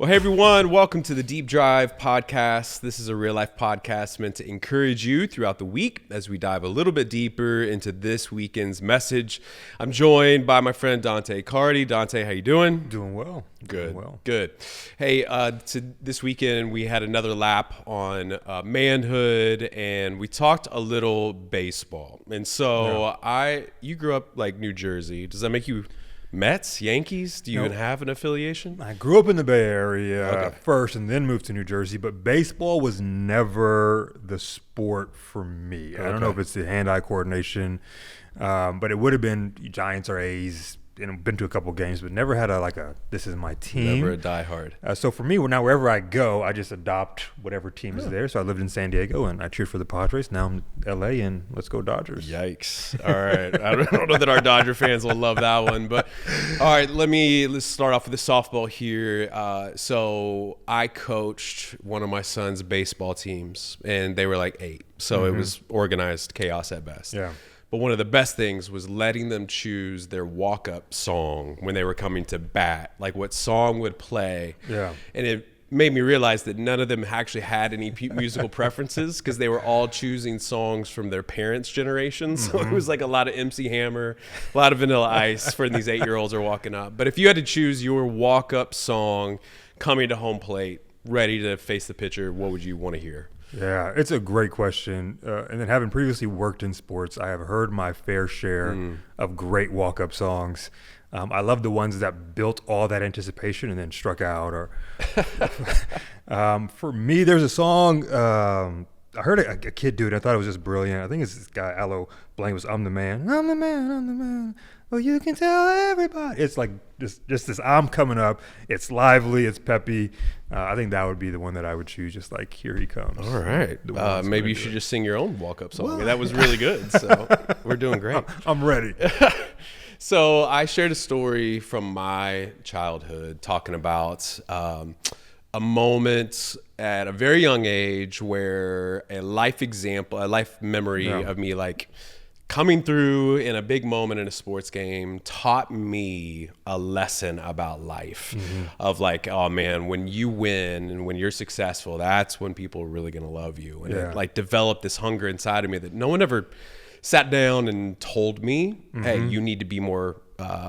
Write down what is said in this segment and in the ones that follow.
Well, hey everyone, welcome to the Deep Drive podcast. This is a real life podcast meant to encourage you throughout the week as we dive a little bit deeper into this weekend's message. I'm joined by my friend Dante Cardi. Dante, how you doing? Doing well. Good. Doing well. Good. Hey, this weekend we had another lap on Manhood, and we talked a little baseball. And so you grew up like New Jersey. Does that make you Mets, Yankees? Do you even have an affiliation? I grew up in the Bay Area first and then moved to New Jersey, but baseball was never the sport for me. I don't know if it's the hand-eye coordination, but it would have been Giants or A's. And been to a couple games, but never had this is my team. Never a diehard. So for me, now wherever I go, I just adopt whatever team is there. So I lived in San Diego and I cheered for the Padres. Now I'm in LA and let's go Dodgers. Yikes. All right. I don't know that our Dodger fans will love that one, but all right, let's start off with the softball here. So I coached one of my son's baseball teams and they were like 8. So it was organized chaos at best. Yeah. But one of the best things was letting them choose their walk-up song when they were coming to bat, like what song would play. Yeah. And it made me realize that none of them actually had any musical preferences because they were all choosing songs from their parents' generation. So it was like a lot of MC Hammer, a lot of Vanilla Ice for these 8-year-olds are walking up. But if you had to choose your walk-up song coming to home plate, ready to face the pitcher, what would you want to hear? Yeah, it's a great question. And then having previously worked in sports, I have heard my fair share of great walk-up songs. I love the ones that built all that anticipation and then struck out. Or for me, there's a song, I heard a kid do it. I thought it was just brilliant. I think it's this guy, Aloe Blank, was I'm the man, I'm the man, I'm the man. Well, you can tell everybody. It's like just this I'm coming up. It's lively. It's peppy. I think that would be the one that I would choose, just like Here He Comes. All right. Maybe you should just sing your own walk-up song. I mean, that was really good. So we're doing great. I'm ready. So I shared a story from my childhood talking about a moment at a very young age where a life memory of me like coming through in a big moment in a sports game taught me a lesson about life of like, oh man, when you win and when you're successful, that's when people are really going to love you. And it like developed this hunger inside of me that no one ever sat down and told me, hey, you need to be more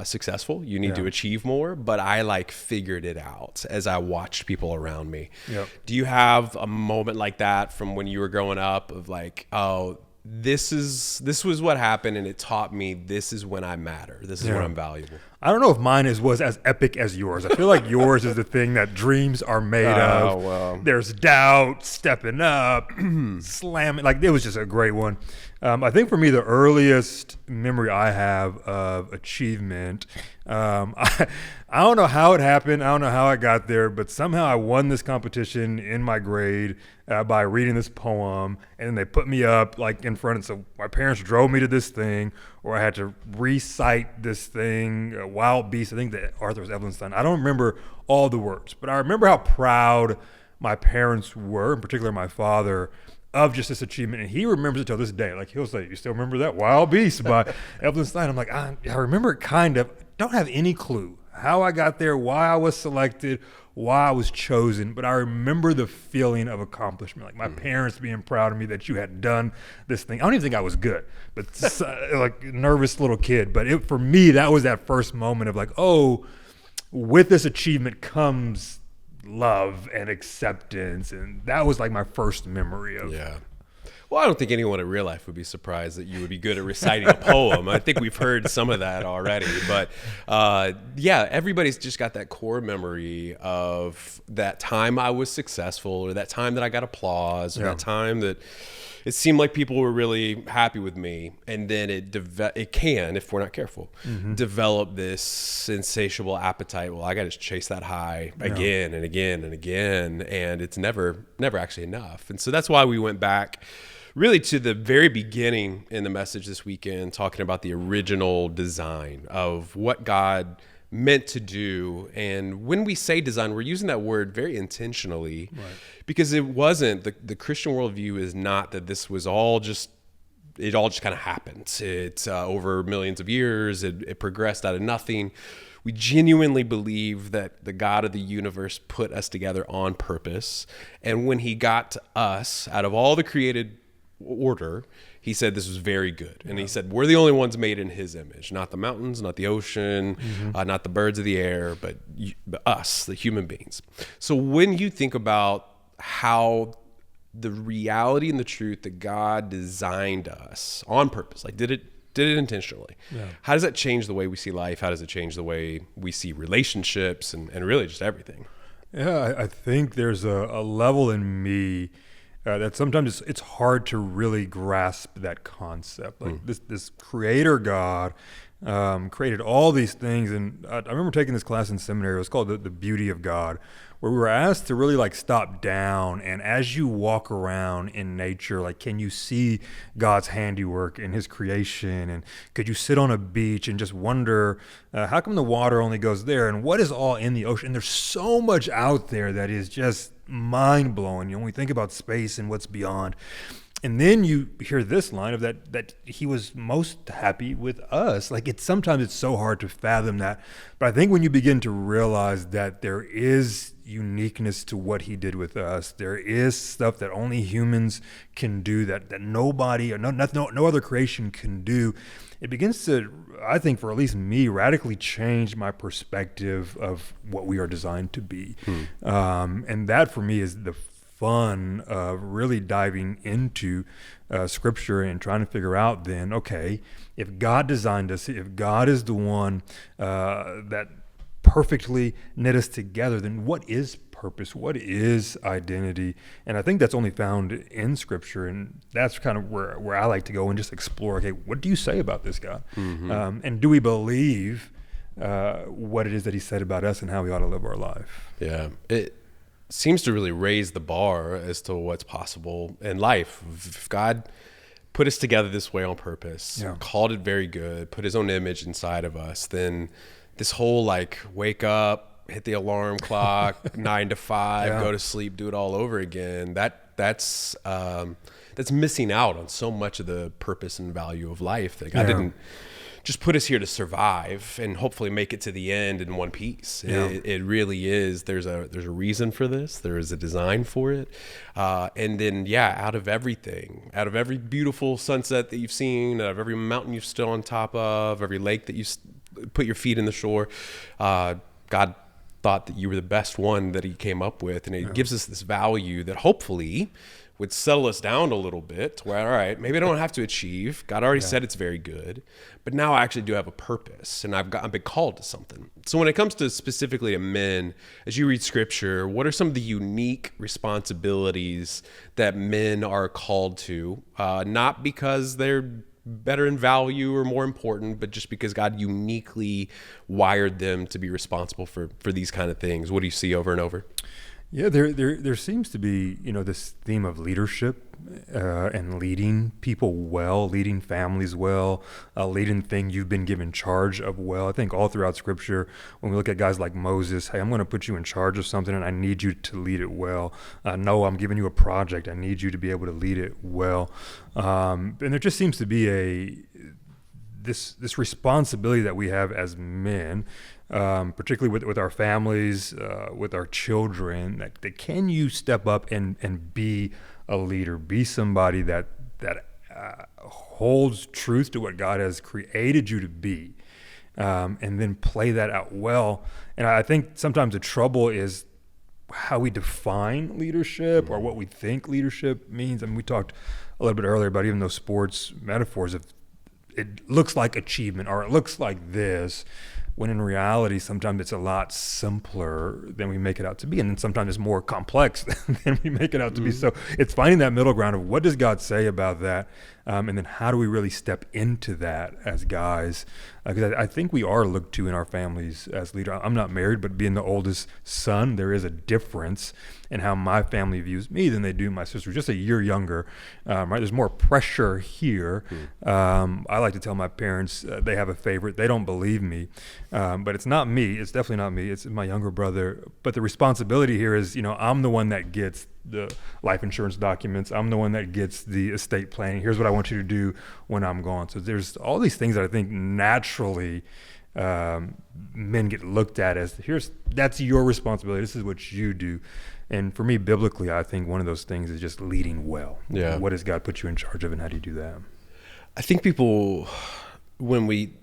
successful. You need to achieve more. But I like figured it out as I watched people around me. Yep. Do you have a moment like that from when you were growing up of like, oh, this was what happened and it taught me this is when I matter. This is when I'm valuable. I don't know if mine was as epic as yours. I feel like yours is the thing that dreams are made of. Well. There's doubt, stepping up, slamming. Like it was just a great one. I think for me, the earliest memory I have of achievement, I don't know how it happened. I don't know how I got there, but somehow I won this competition in my grade by reading this poem, and then they put me up like in front. So my parents drove me to this thing, or I had to recite this thing, Wild Beast. I think that Arthur was Evelyn's son. I don't remember all the words, but I remember how proud my parents were, in particular my father, of just this achievement. And he remembers it till this day. Like he'll say, you still remember that Wild Beast by Evelyn Stein? I'm like, I remember it kind of. Don't have any clue how I got there, why I was selected, why I was chosen, but I remember the feeling of accomplishment. Like my parents being proud of me that you had done this thing. I don't even think I was good, but like nervous little kid. But for me, that was that first moment of like, oh, with this achievement comes love and acceptance. And that was like my first memory of. Yeah. Well, I don't think anyone in real life would be surprised that you would be good at reciting a poem. I think we've heard some of that already. But everybody's just got that core memory of that time I was successful, or that time that I got applause, or that time that it seemed like people were really happy with me. And then it can, if we're not careful, develop this insatiable appetite. Well, I got to chase that high again and again and again. And it's never actually enough. And so that's why we went back really to the very beginning in the message this weekend, talking about the original design of what God meant to do. And when we say design, we're using that word very intentionally, because it wasn't the Christian worldview is not that this was all just kind of happened. It's over millions of years. It progressed out of nothing. We genuinely believe that the God of the universe put us together on purpose. And when he got to us, out of all the created order, he said this was very good. And he said, we're the only ones made in his image, not the mountains, not the ocean, not the birds of the air, but us, the human beings. So when you think about how the reality and the truth that God designed us on purpose, like did it intentionally. Yeah. How does that change the way we see life? How does it change the way we see relationships and really just everything? Yeah, I think there's a level in me that sometimes it's hard to really grasp that concept. Like this creator God created all these things. And I remember taking this class in seminary. It was called the Beauty of God, where we were asked to really like stop down, and as you walk around in nature, like, can you see God's handiwork in his creation? And could you sit on a beach and just wonder, how come the water only goes there? And what is all in the ocean? And there's so much out there that is just mind-blowing, when we think about space and what's beyond. And then you hear this line of that he was most happy with us. Like, sometimes it's so hard to fathom that. But I think when you begin to realize that there is uniqueness to what he did with us, there is stuff that only humans can do that nobody or no other creation can do, it begins to, I think, for at least me, radically change my perspective of what we are designed to be. And that for me is the fun of really diving into scripture and trying to figure out then, okay, if God designed us, if God is the one that perfectly knit us together, then what is purpose? What is identity? And I think that's only found in scripture, and that's kind of where I like to go and just explore, okay, what do you say about this God? And do we believe what it is that he said about us and how we ought to live our life? Yeah, it seems to really raise the bar as to what's possible in life. If God put us together this way on purpose, called it very good, put his own image inside of us, then this whole like wake up, hit the alarm clock, 9 to 5, go to sleep, do it all over again, that's missing out on so much of the purpose and value of life. That God didn't just put us here to survive and hopefully make it to the end in one piece. It really is. There's a reason for this. There is a design for it. And then, out of everything, out of every beautiful sunset that you've seen, out of every mountain you've stood on top of, every lake that you put your feet in the shore, God thought that you were the best one that he came up with. And it gives us this value that hopefully would settle us down a little bit to where, all right, maybe I don't have to achieve. God already said it's very good, but now I actually do have a purpose, and I've been called to something. So when it comes to specifically to men, as you read scripture, what are some of the unique responsibilities that men are called to? Not because they're better in value or more important, but just because God uniquely wired them to be responsible for these kind of things. What do you see over and over? Yeah, there seems to be, this theme of leadership and leading people well, leading families well, leading thing you've been given charge of well. I think all throughout Scripture, when we look at guys like Moses, hey, I'm going to put you in charge of something and I need you to lead it well. Noah, I'm giving you a project. I need you to be able to lead it well. And there just seems to be this responsibility that we have as men, particularly with our families, with our children, that can you step up and be a leader, be somebody that holds truth to what God has created you to be, and then play that out well. And I think sometimes the trouble is how we define leadership or what we think leadership means. I mean, we talked a little bit earlier about even those sports metaphors of it looks like achievement or it looks like this, when in reality, sometimes it's a lot simpler than we make it out to be. And then sometimes it's more complex than we make it out to be. So it's finding that middle ground of what does God say about that? And then how do we really step into that as guys? Because I think we are looked to in our families as leaders. I'm not married, but being the oldest son, there is a difference in how my family views me than they do my sister, just a year younger, right? There's more pressure here. I like to tell my parents they have a favorite. They don't believe me, but it's not me. It's definitely not me. It's my younger brother. But the responsibility here is, I'm the one that gets the life insurance documents. I'm the one that gets the estate planning. Here's what I want you to do when I'm gone. So there's all these things that I think naturally men get looked at as that's your responsibility. This is what you do. And for me, biblically, I think one of those things is just leading well. Yeah. What does God put you in charge of, and how do you do that? I think people, when we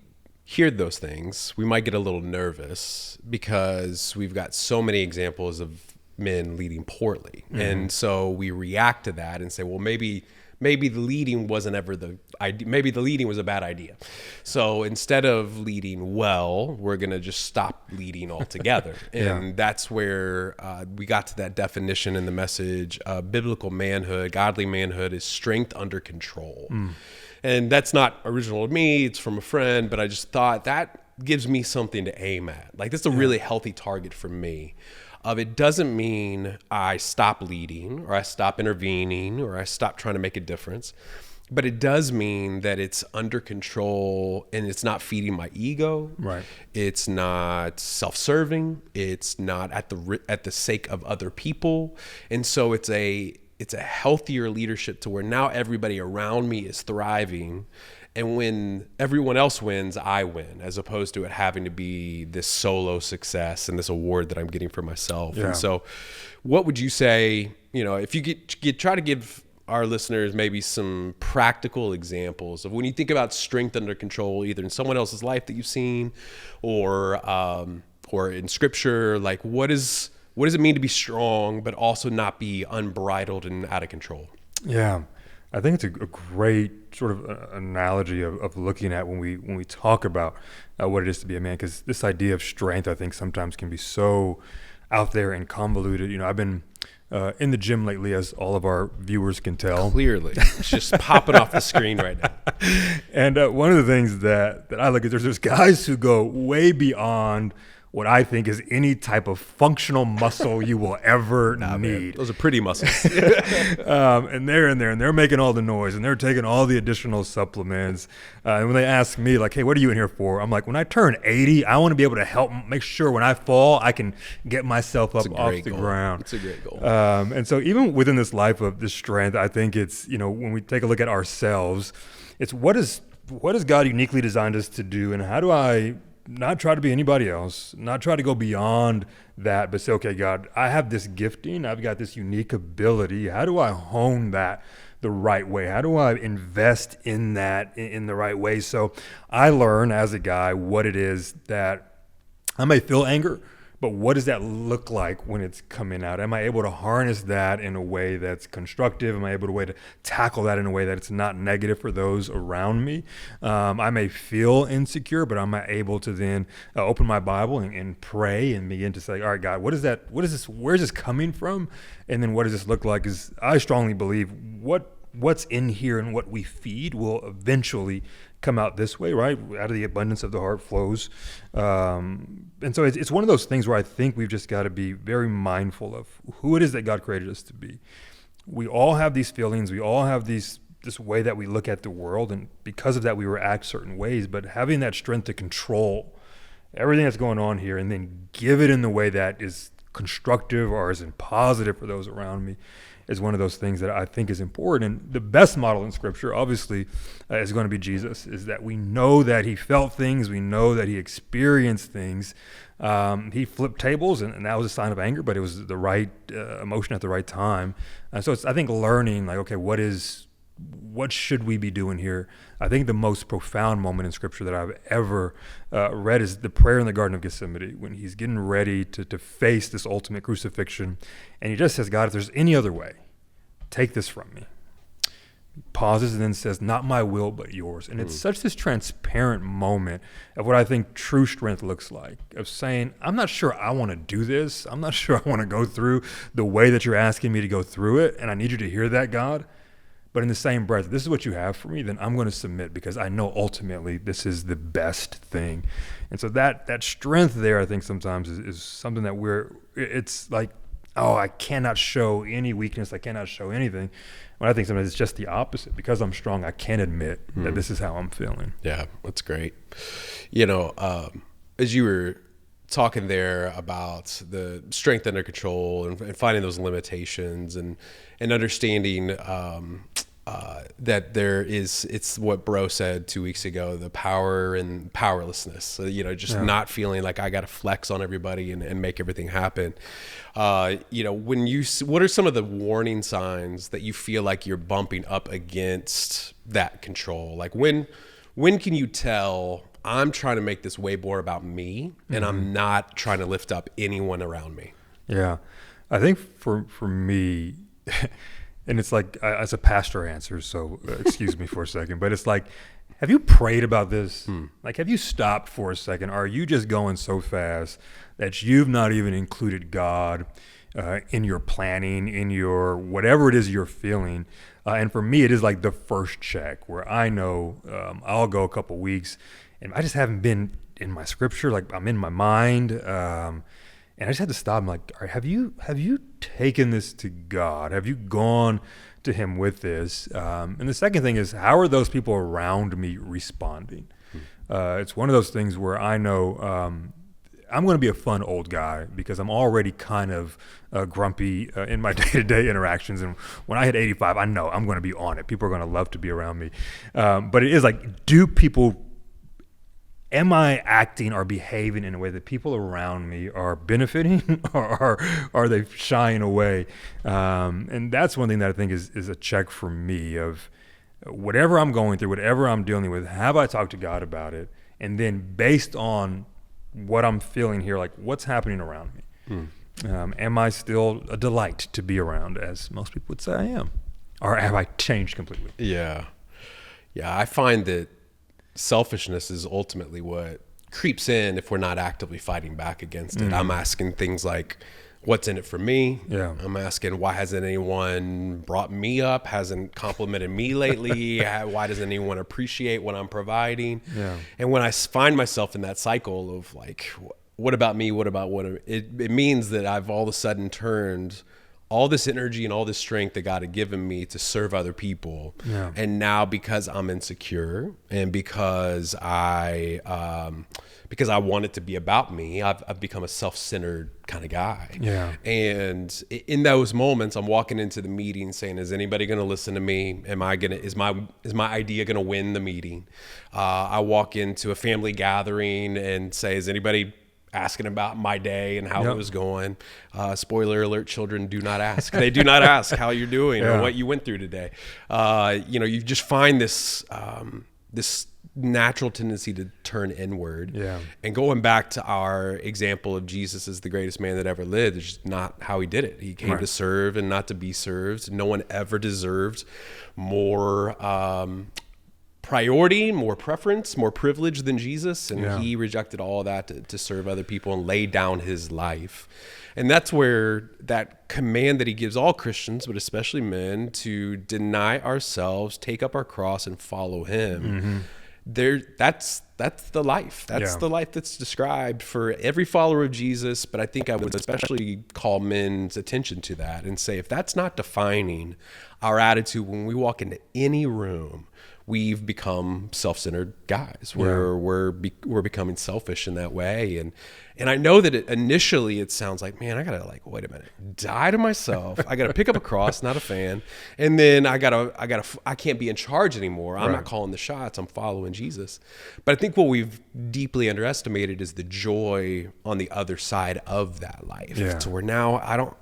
hear those things, we might get a little nervous because we've got so many examples of men leading poorly. Mm-hmm. And so we react to that and say, well, maybe the leading wasn't ever the idea. Maybe the leading was a bad idea. So instead of leading well, we're going to just stop leading altogether. And that's where we got to that definition in the message. Biblical manhood, godly manhood is strength under control. And that's not original to me. It's from a friend, but I just thought that gives me something to aim at. Like, this is a really healthy target for me. It doesn't mean I stop leading or I stop intervening or I stop trying to make a difference, but it does mean that it's under control and it's not feeding my ego. Right. It's not self-serving. It's not at the sake of other people. And so it's a healthier leadership to where now everybody around me is thriving. And when everyone else wins, I win, as opposed to it having to be this solo success and this award that I'm getting for myself. Yeah. And so what would you say, if you try to give our listeners maybe some practical examples of when you think about strength under control, either in someone else's life that you've seen or in scripture, like what does it mean to be strong, but also not be unbridled and out of control? Yeah. I think it's a great sort of analogy of looking at when we talk about what it is to be a man, because this idea of strength, I think, sometimes can be so out there and convoluted. I've been in the gym lately, as all of our viewers can tell. Clearly, it's just popping off the screen right now. And one of the things that I look at, there's guys who go way beyond what I think is any type of functional muscle you will ever need. Man, those are pretty muscles. And they're in there and they're making all the noise and they're taking all the additional supplements. And when they ask me, like, hey, what are you in here for? I'm like, when I turn 80, I want to be able to help make sure when I fall, I can get myself up off the ground. It's a great goal. And so even within this life of this strength, I think it's, when we take a look at ourselves, it's what has God uniquely designed us to do, and how do I not try to be anybody else, not try to go beyond that, but say, okay, God, I have this gifting, I've got this unique ability. How do I hone that the right way? How do I invest in that in the right way? So I learn as a guy what it is that I may feel anger, but what does that look like when it's coming out? Am I able to harness that in a way that's constructive? Am I able to tackle that in a way that it's not negative for those around me? I may feel insecure, but am I able to then open my Bible and pray and begin to say, all right, God, what is this? Where's this coming from? And then what does this look like? Is I strongly believe what's in here and what we feed will eventually come out this way, right? Out of the abundance of the heart flows. And so it's one of those things where I think we've just got to be very mindful of who it is that God created us to be. We all have these feelings. We all have this way that we look at the world. And because of that, we react certain ways. But having that strength to control everything that's going on here and then give it in the way that is constructive or is positive for those around me is one of those things that I think is important. And the best model in Scripture, obviously, is going to be Jesus, is that we know that he felt things, we know that he experienced things. He flipped tables, and that was a sign of anger, but it was the right emotion at the right time. So it's, I think, learning, like, okay, what should we be doing here? I think the most profound moment in Scripture that I've ever read is the prayer in the Garden of Gethsemane, when he's getting ready to face this ultimate crucifixion. And he just says, God, if there's any other way, take this from me. He pauses and then says, not my will, but yours. And it's such this transparent moment of what I think true strength looks like, of saying, I'm not sure I want to do this. I'm not sure I want to go through the way that you're asking me to go through it. And I need you to hear that, God. But in the same breath, if this is what you have for me, then I'm going to submit, because I know ultimately this is the best thing. And so that strength there, I think sometimes is something that it's like, oh, I cannot show any weakness. I cannot show anything. When I think sometimes it's just the opposite. Because I'm strong, I can admit that this is how I'm feeling. Yeah, that's great. As you were talking there about the strength under control and finding those limitations and understanding that it's what Bro said 2 weeks ago, the power and powerlessness. So, just not feeling like I got to flex on everybody and make everything happen. What are some of the warning signs that you feel like you're bumping up against that control? Like when can you tell I'm trying to make this way more about me and I'm not trying to lift up anyone around me? Yeah. I think for me, and it's like, as a pastor answer, so excuse me for a second, but it's like, have you prayed about this? Like, have you stopped for a second? Are you just going so fast that you've not even included God in your planning, in your whatever it is you're feeling? And for me, it is like the first check where I know I'll go a couple weeks and I just haven't been in my scripture. Like, I'm in my mind. And I just had to stop. I'm like, all right, have you taken this to God? Have you gone to him with this? And the second thing is, how are those people around me responding? It's one of those things where I know I'm going to be a fun old guy because I'm already kind of grumpy in my day-to-day interactions. And when I hit 85, I know I'm going to be on it. People are going to love to be around me. But it is like, am I acting or behaving in a way that people around me are benefiting or are they shying away? And that's one thing that I think is a check for me of whatever I'm going through, whatever I'm dealing with, have I talked to God about it? And then based on what I'm feeling here, like what's happening around me? Am I still a delight to be around, as most people would say I am? Or have I changed completely? Yeah. I find that selfishness is ultimately what creeps in if we're not actively fighting back against it. I'm asking things like, what's in it for me? I'm asking, why hasn't anyone brought me up, hasn't complimented me lately? Why doesn't anyone appreciate what I'm providing? And when I find myself in that cycle of like, what about me? It means that I've all of a sudden turned all this energy and all this strength that God had given me to serve other people. And now because I'm insecure and because I want it to be about me, I've become a self-centered kind of guy. And in those moments, I'm walking into the meeting saying, is anybody going to listen to me? Is my idea going to win the meeting? I walk into a family gathering and say, is anybody asking about my day and how it was going? Spoiler alert, children do not ask. They do not ask how you're doing or what you went through today. You just find this natural tendency to turn inward. And going back to our example of Jesus as the greatest man that ever lived, it's just not how he did it. He came to serve and not to be served. No one ever deserved more priority, more preference, more privilege than Jesus. And he rejected all of that to serve other people and lay down his life. And that's where that command that he gives all Christians, but especially men, to deny ourselves, take up our cross and follow him. That's the life. That's the life that's described for every follower of Jesus. But I think I would especially call men's attention to that and say, if that's not defining our attitude when we walk into any room, we've become self-centered guys. We're becoming selfish in that way. And I know that initially it sounds like, man, I gotta wait a minute, die to myself. I gotta pick up a cross, not a fan. And then I can't be in charge anymore. I'm not calling the shots. I'm following Jesus. But I think what we've deeply underestimated is the joy on the other side of that life. So where now I don't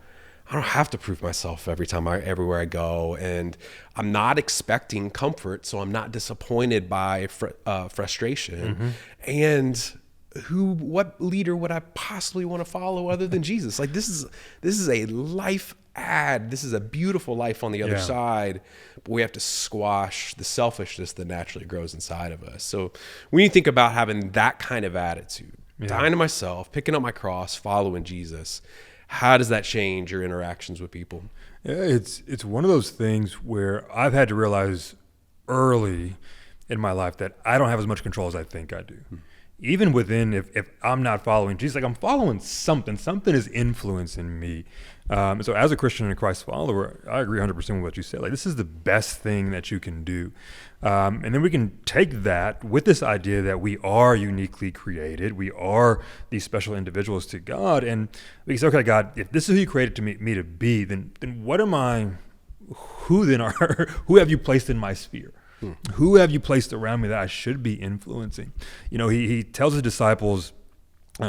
have to prove myself everywhere I go, and I'm not expecting comfort, so I'm not disappointed by frustration. And what leader would I possibly want to follow other than Jesus? Like this is a life add. This is a beautiful life on the other side, but we have to squash the selfishness that naturally grows inside of us. So when you think about having that kind of attitude, dying to myself, picking up my cross, following Jesus, how does that change your interactions with people? Yeah, it's one of those things where I've had to realize early in my life that I don't have as much control as I think I do. Even within, if I'm not following Jesus, like I'm following something is influencing me. So as a Christian and a Christ follower, I agree 100% with what you said. Like this is the best thing that you can do. And then we can take that with this idea that we are uniquely created. We are these special individuals to God. And we say, okay, God, if this is who you created me to be, then who have you placed in my sphere? Who have you placed around me that I should be influencing? He tells his disciples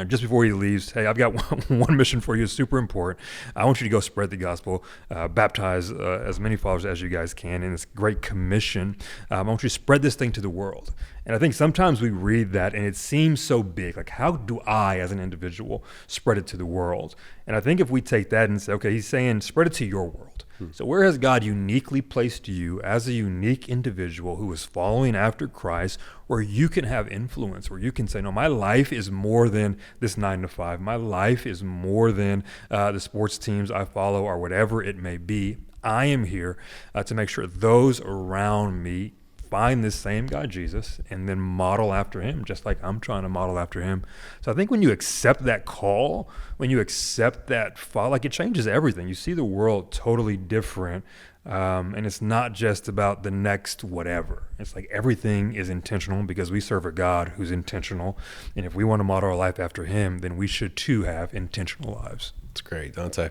just before he leaves, hey, I've got one mission for you. It's super important. I want you to go spread the gospel, baptize as many followers as you guys can in this great commission. I want you to spread this thing to the world. And I think sometimes we read that and it seems so big. Like, how do I, as an individual, spread it to the world? And I think if we take that and say, okay, he's saying spread it to your world. So where has God uniquely placed you as a unique individual who is following after Christ, where you can have influence, where you can say, no, my life is more than this 9 to 5. My life is more than the sports teams I follow or whatever it may be. I am here to make sure those around me find this same God, Jesus, and then model after him, just like I'm trying to model after him. So I think when you accept that call, when you accept that follow, like, it changes everything. You see the world totally different. And it's not just about the next whatever. It's like everything is intentional because we serve a God who's intentional. And if we want to model our life after him, then we should too have intentional lives. That's great, Dante.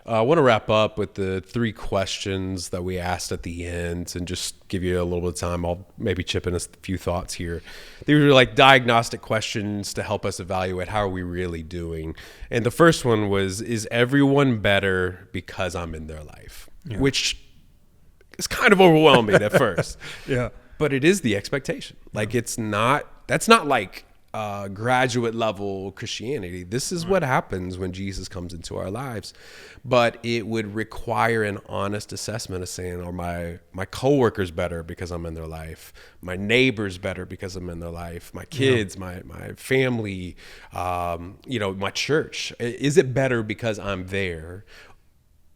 I want to wrap up with the 3 questions that we asked at the end and just give you a little bit of time. I'll maybe chip in a few thoughts here. They were like diagnostic questions to help us evaluate how are we really doing. And the first one was, is everyone better because I'm in their life? Yeah. Which is kind of overwhelming at first. Yeah. But it is the expectation. Like, that's not like graduate level Christianity. This is what happens when Jesus comes into our lives. But it would require an honest assessment of saying, are my coworkers better because I'm in their life? My neighbors better because I'm in their life? My kids, my family, my church. Is it better because I'm there?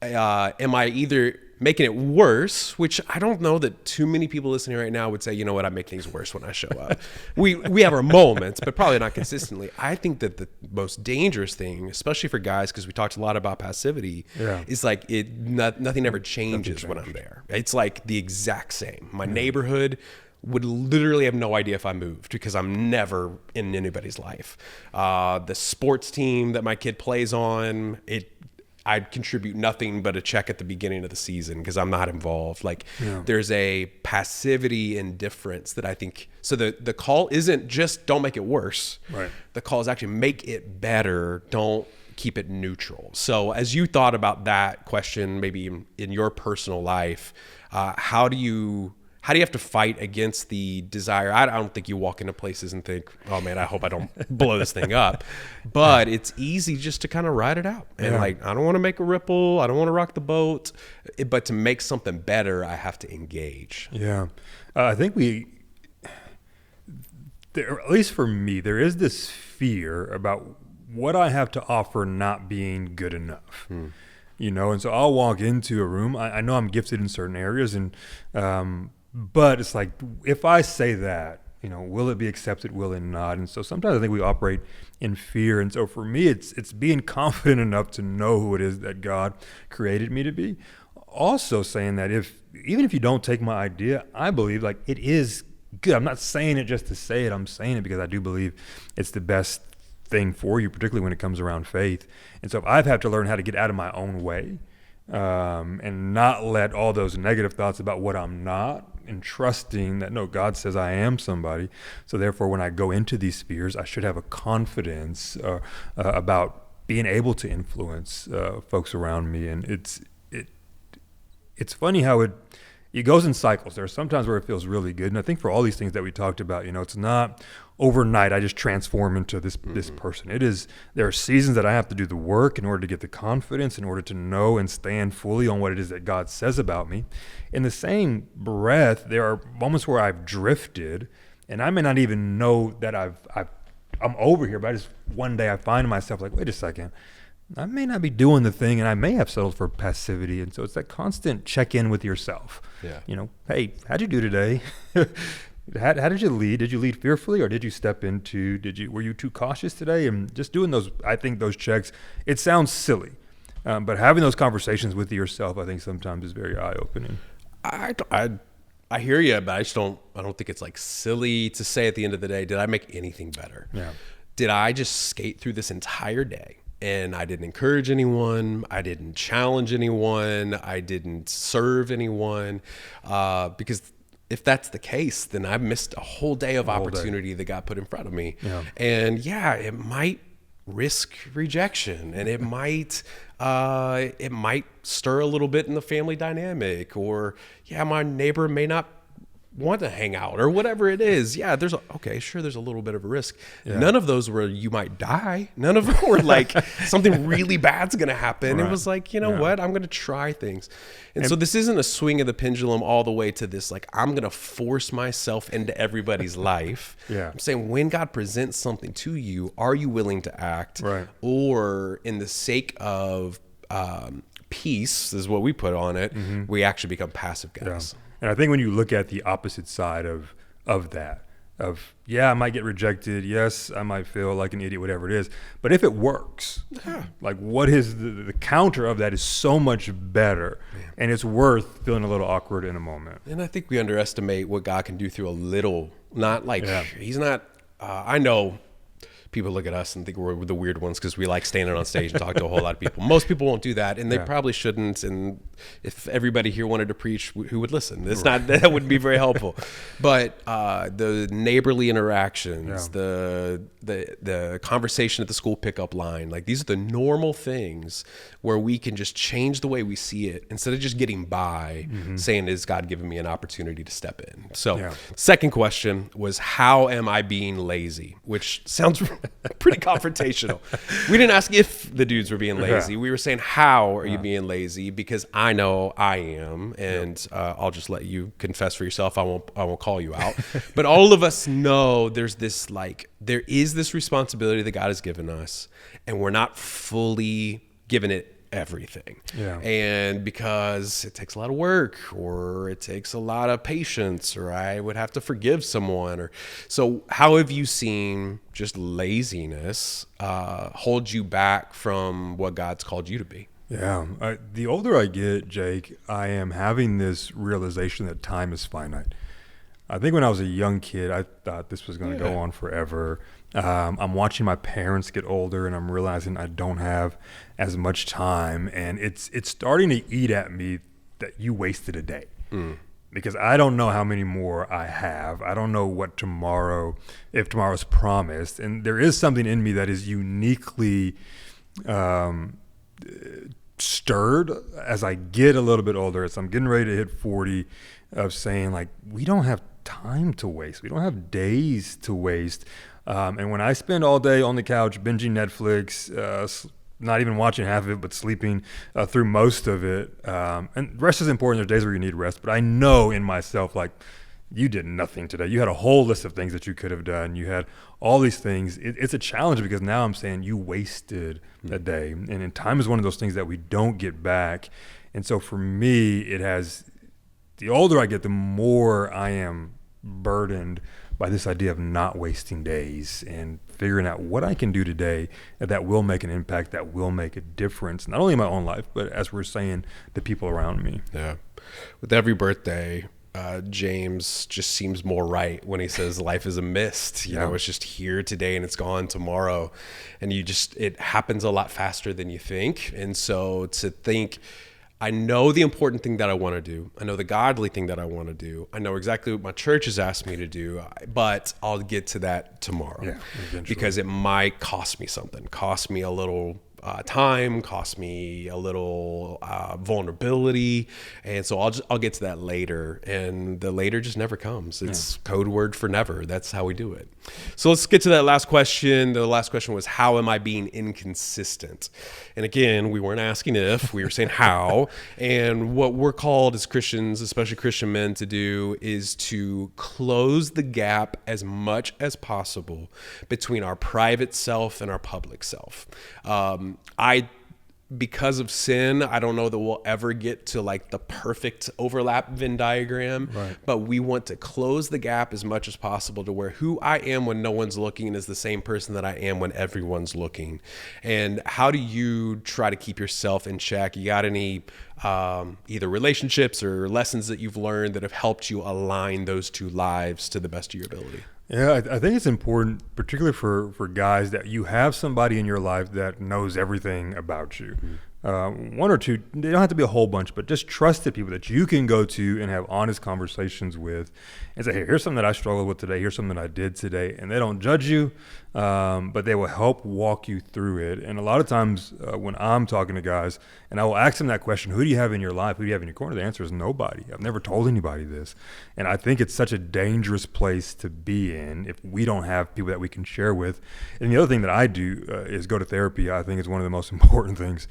Am I either making it worse, which I don't know that too many people listening right now would say, you know what, I make things worse when I show up. We have our moments, but probably not consistently. I think that the most dangerous thing, especially for guys, because we talked a lot about passivity, is like nothing ever changes when I'm there. It's like the exact same. My neighborhood would literally have no idea if I moved because I'm never in anybody's life. The sports team that my kid plays on, I'd contribute nothing but a check at the beginning of the season because I'm not involved. Like, there's a passivity and difference that I think. So the call isn't just don't make it worse. Right. The call is actually make it better. Don't keep it neutral. So as you thought about that question, maybe in your personal life, how do you have to fight against the desire? I don't think you walk into places and think, oh man, I hope I don't blow this thing up. But it's easy just to kind of ride it out. And like, I don't want to make a ripple. I don't want to rock the boat. But to make something better, I have to engage. Yeah. I think at least for me, there is this fear about what I have to offer not being good enough. And so I'll walk into a room. I know I'm gifted in certain areas, and but it's like, if I say that, will it be accepted? Will it not? And so sometimes I think we operate in fear. And so for me, it's being confident enough to know who it is that God created me to be. Also saying that even if you don't take my idea, I believe like it is good. I'm not saying it just to say it. I'm saying it because I do believe it's the best thing for you, particularly when it comes around faith. And so if I've had to learn how to get out of my own way, and not let all those negative thoughts about what I'm not, and trusting that, no, God says I am somebody. So therefore, when I go into these spheres, I should have a confidence about being able to influence folks around me. And it's funny how it goes in cycles. There are some times where it feels really good. And I think for all these things that we talked about, it's not overnight I just transform into this person. There are seasons that I have to do the work in order to get the confidence, in order to know and stand fully on what it is that God says about me. In the same breath, there are moments where I've drifted, and I may not even know that I'm over here, but one day I find myself like, wait a second, I may not be doing the thing, and I may have settled for passivity. And so it's that constant check-in with yourself. Yeah. Hey, how'd you do today? How did you lead? Did you lead fearfully, or did you step into? Were you too cautious today? And just doing those, I think those checks. It sounds silly, but having those conversations with yourself, I think sometimes is very eye-opening. I hear you, but I don't think it's like silly to say at the end of the day, did I make anything better? Yeah. Did I just skate through this entire day and I didn't encourage anyone. I didn't challenge anyone. I didn't serve anyone. Because if that's the case, then I missed a whole day of opportunity that got put in front of me. Yeah. And yeah, it might risk rejection, and it might stir a little bit in the family dynamic, or yeah, my neighbor may not want to hang out or whatever it is. Yeah, there's a little bit of a risk. Yeah. None of those were you might die. None of them were like something really bad's going to happen. Right. It was like, you know what, I'm going to try things. And so this isn't a swing of the pendulum all the way to this, like, I'm going to force myself into everybody's life. Yeah. I'm saying when God presents something to you, are you willing to act? Right. Or in the sake of peace, is what we put on it, we actually become passive guys. Yeah. And I think when you look at the opposite side of that, I might get rejected. Yes, I might feel like an idiot, whatever it is. But if it works, like what is the counter of that is so much better. Man. And it's worth feeling a little awkward in a moment. And I think we underestimate what God can do through a little, not like he's not, I know people look at us and think we're the weird ones because we like standing on stage and talk to a whole lot of people. Most people won't do that, and they probably shouldn't. And if everybody here wanted to preach, who would listen? It's not that wouldn't be very helpful. But the neighborly interactions, the conversation at the school pickup line, like these are the normal things where we can just change the way we see it instead of just getting by, saying, "Is God giving me an opportunity to step in?" So, second question was, how am I being lazy? Which sounds pretty confrontational. We didn't ask if the dudes were being lazy. We were saying, how are you being lazy? Because I know I am, and I'll just let you confess for yourself. I won't call you out. But all of us know there is this responsibility that God has given us, and we're not fully given it everything. And because it takes a lot of work, or it takes a lot of patience, or I would have to forgive someone, so how have you seen just laziness hold you back from what God's called you to be? The older I get, Jake, I am having this realization that time is finite. I think when I was a young kid, I thought this was going to go on forever. I'm watching my parents get older, and I'm realizing I don't have as much time, and it's starting to eat at me that you wasted a day. Because I don't know how many more I have. I don't know what if tomorrow's promised, and there is something in me that is uniquely stirred as I get a little bit older, as I'm getting ready to hit 40, of saying, like, we don't have time to waste. We don't have days to waste. And when I spend all day on the couch binging Netflix, not even watching half of it, but sleeping through most of it, and rest is important. There's days where you need rest, but I know in myself, like, you did nothing today. You had a whole list of things that you could have done. You had all these things. It's a challenge because now I'm saying you wasted a day. And time is one of those things that we don't get back. And so for me, the older I get, the more I am burdened by this idea of not wasting days and figuring out what I can do today that will make an impact, that will make a difference, not only in my own life, but as we're saying, the people around me. Yeah. With every birthday, James just seems more right when he says life is a mist. You know, it's just here today and it's gone tomorrow. And it happens a lot faster than you think. And so to think, I know the important thing that I want to do. I know the godly thing that I want to do. I know exactly what my church has asked me to do, but I'll get to that tomorrow. Because it might cost me something, cost me a little time, cost me a little vulnerability, and so I'll get to that later, and the later just never comes. It's code word for never. That's how we do it. So let's get to that last question. The last question was, how am I being inconsistent? And again, we weren't asking if, we were saying how. And what we're called as Christians, especially Christian men, to do is to close the gap as much as possible between our private self and our public self. Because of sin, I don't know that we'll ever get to like the perfect overlap Venn diagram, but we want to close the gap as much as possible to where who I am when no one's looking is the same person that I am when everyone's looking. And how do you try to keep yourself in check? You got any either relationships or lessons that you've learned that have helped you align those two lives to the best of your ability? Yeah, I think it's important, particularly for guys, that you have somebody in your life that knows everything about you. One or two, they don't have to be a whole bunch, but just trusted people that you can go to and have honest conversations with and say, hey, here's something that I struggled with today. Here's something that I did today. And they don't judge you, but they will help walk you through it. And a lot of times when I'm talking to guys and I will ask them that question, who do you have in your life? Who do you have in your corner? The answer is nobody. I've never told anybody this. And I think it's such a dangerous place to be in if we don't have people that we can share with. And the other thing that I do is go to therapy. I think it's one of the most important things.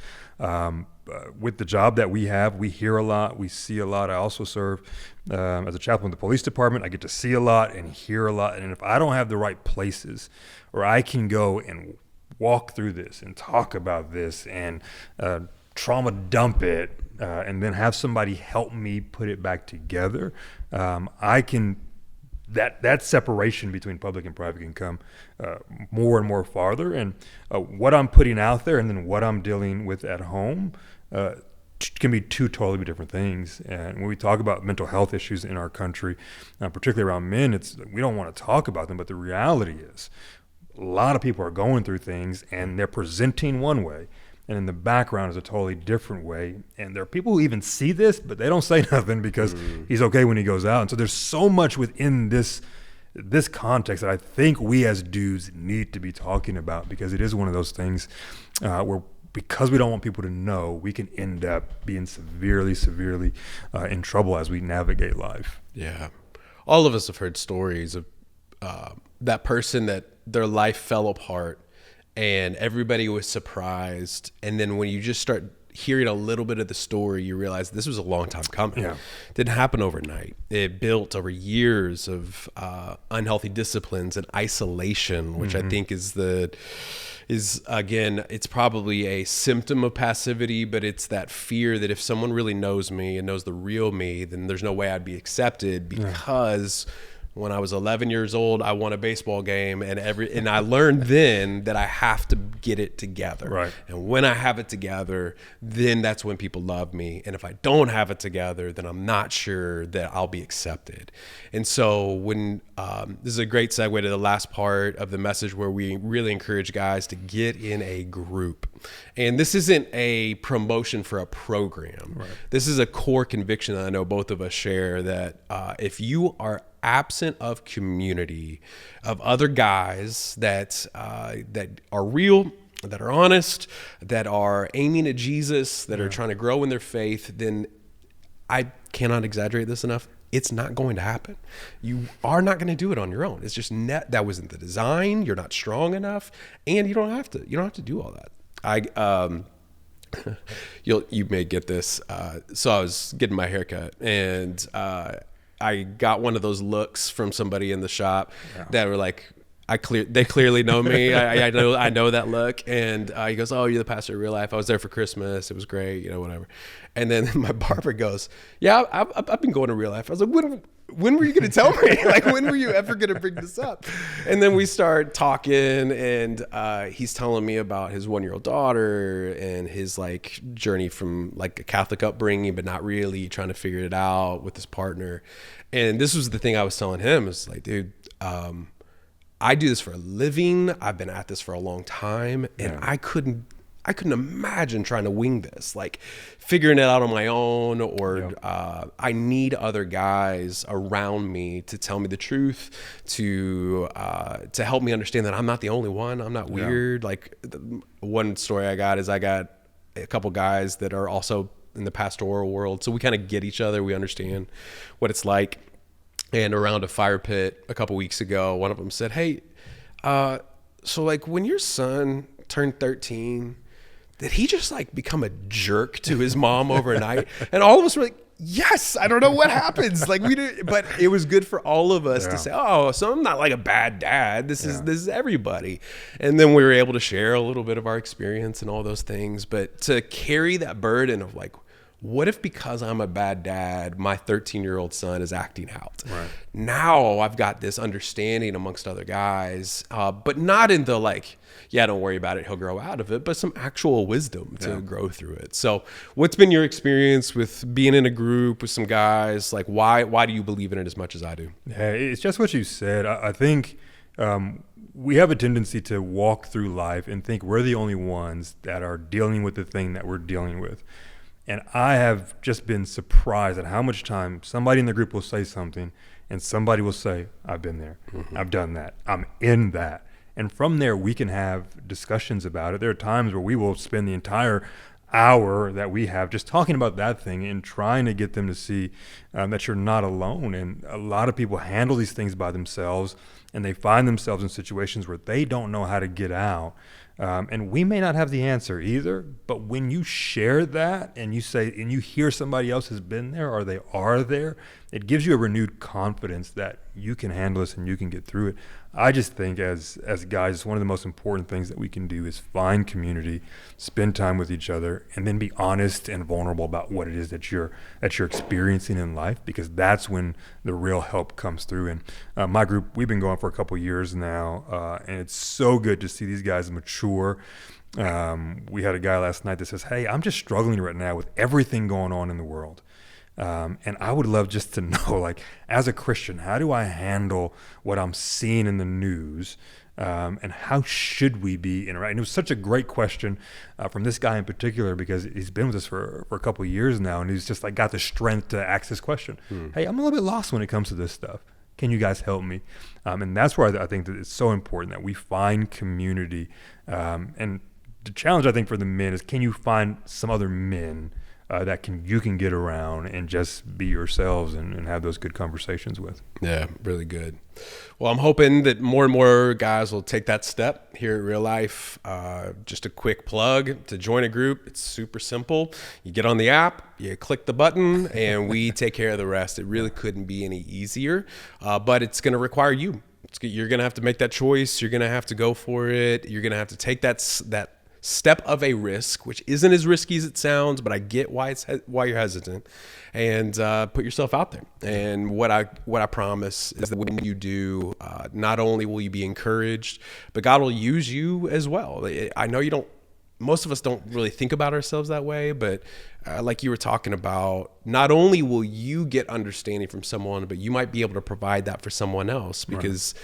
With the job that we have, we hear a lot, we see a lot. I also serve as a chaplain in the police department. I get to see a lot and hear a lot. And if I don't have the right places where I can go and walk through this and talk about this and trauma dump it and then have somebody help me put it back together, I can that separation between public and private can come more and more farther. And what I'm putting out there and then what I'm dealing with at home can be two totally different things. And when we talk about mental health issues in our country, particularly around men, we don't want to talk about them, but the reality is a lot of people are going through things and they're presenting one way, and in the background is a totally different way. And there are people who even see this, but they don't say nothing because he's okay when he goes out. And so there's so much within this context that I think we as dudes need to be talking about, because it is one of those things where, because we don't want people to know, we can end up being severely in trouble as we navigate life. Yeah. All of us have heard stories of that person that their life fell apart and everybody was surprised. And then when you just start hearing a little bit of the story, you realize this was a long time coming. Yeah. It didn't happen overnight. It built over years of unhealthy disciplines and isolation, which I think is again, it's probably a symptom of passivity, but it's that fear that if someone really knows me and knows the real me, then there's no way I'd be accepted, because when I was 11 years old, I won a baseball game, and I learned then that I have to get it together. Right. And when I have it together, then that's when people love me. And if I don't have it together, then I'm not sure that I'll be accepted. And so when this is a great segue to the last part of the message, where we really encourage guys to get in a group. And this isn't a promotion for a program. Right. This is a core conviction that I know both of us share, that if you are absent of community, of other guys that are real, that are honest, that are aiming at Jesus, that are trying to grow in their faith, then I cannot exaggerate this enough. It's not going to happen. You are not going to do it on your own. It's just that wasn't the design. You're not strong enough, and you don't have to do all that. You may get this. So I was getting my haircut, and I got one of those looks from somebody in the shop that were like, they clearly know me. I know that look. And he goes, "Oh, you're the pastor of Real Life. I was there for Christmas. It was great, whatever." And then my barber goes, "Yeah, I've been going to Real Life." I was like, when were you going to tell me? Like, when were you ever going to bring this up? And then we start talking, and he's telling me about his 1-year-old daughter and his like journey from like a Catholic upbringing, but not really, trying to figure it out with his partner. And this was the thing I was telling him, is like, dude, I do this for a living. I've been at this for a long time, and I couldn't imagine trying to wing this, like figuring it out on my own, or I need other guys around me to tell me the truth, to help me understand that I'm not the only one. I'm not weird. Like one story I got a couple guys that are also in the pastoral world, so we kind of get each other. We understand what it's like. And around a fire pit a couple weeks ago, one of them said, "Hey, so like when your son turned 13, did he just like become a jerk to his mom overnight?" And all of us were like, "Yes, I don't know what happens." Like we did, but it was good for all of us to say, "Oh, so I'm not like a bad dad. This is everybody." And then we were able to share a little bit of our experience and all those things. But to carry that burden of like, what if because I'm a bad dad, my 13-year-old son is acting out? Right. Now I've got this understanding amongst other guys, but not in the like, yeah, don't worry about it, he'll grow out of it, but some actual wisdom to grow through it. So what's been your experience with being in a group with some guys? Like, why do you believe in it as much as I do? Yeah, it's just what you said. I think we have a tendency to walk through life and think we're the only ones that are dealing with the thing that we're dealing with. And I have just been surprised at how much time somebody in the group will say something and somebody will say, I've been there, I've done that, I'm in that. And from there, we can have discussions about it. There are times where we will spend the entire hour that we have just talking about that thing and trying to get them to see that you're not alone. And a lot of people handle these things by themselves, and they find themselves in situations where they don't know how to get out. And we may not have the answer either, but when you share that and you say, and you hear somebody else has been there or they are there, it gives you a renewed confidence that you can handle this and you can get through it. I just think as guys, one of the most important things that we can do is find community, spend time with each other, and then be honest and vulnerable about what it is that you're experiencing in life, because that's when the real help comes through. And my group, we've been going for a couple of years now, and it's so good to see these guys mature. We had a guy last night that says, hey, I'm just struggling right now with everything going on in the world. And I would love just to know, like, as a Christian, how do I handle what I'm seeing in the news? And how should we be interacting? And it was such a great question from this guy in particular, because he's been with us for a couple of years now, and he's just like got the strength to ask this question. Hey, I'm a little bit lost when it comes to this stuff. Can you guys help me? And that's where I think that it's so important that we find community. And the challenge, I think, for the men is, can you find some other men that you can get around and just be yourselves and have those good conversations with. Yeah, really good. Well, I'm hoping that more and more guys will take that step here at Real Life. Just a quick plug to join a group. It's super simple. You get on the app, you click the button, and we take care of the rest. It really couldn't be any easier, but it's going to require you. You're going to have to make that choice. You're going to have to go for it. You're going to have to take that step of a risk, which isn't as risky as it sounds, but I get why you're hesitant, and put yourself out there. And what I promise is that when you do, not only will you be encouraged, but God will use you as well. I know most of us don't really think about ourselves that way, but like you were talking about, not only will you get understanding from someone, but you might be able to provide that for someone else, because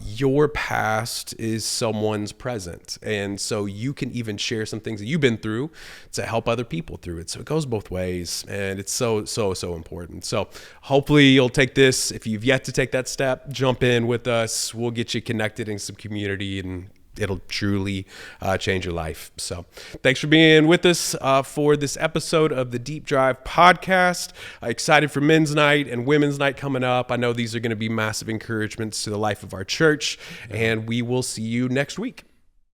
your past is someone's present. And so you can even share some things that you've been through to help other people through it. So it goes both ways, and it's so important. So hopefully you'll take this. If you've yet to take that step, jump in with us. We'll get you connected in some community, and it'll truly change your life. So thanks for being with us for this episode of the Deep Drive podcast. Excited for Men's Night and Women's Night coming up. I know these are going to be massive encouragements to the life of our church, and we will see you next week.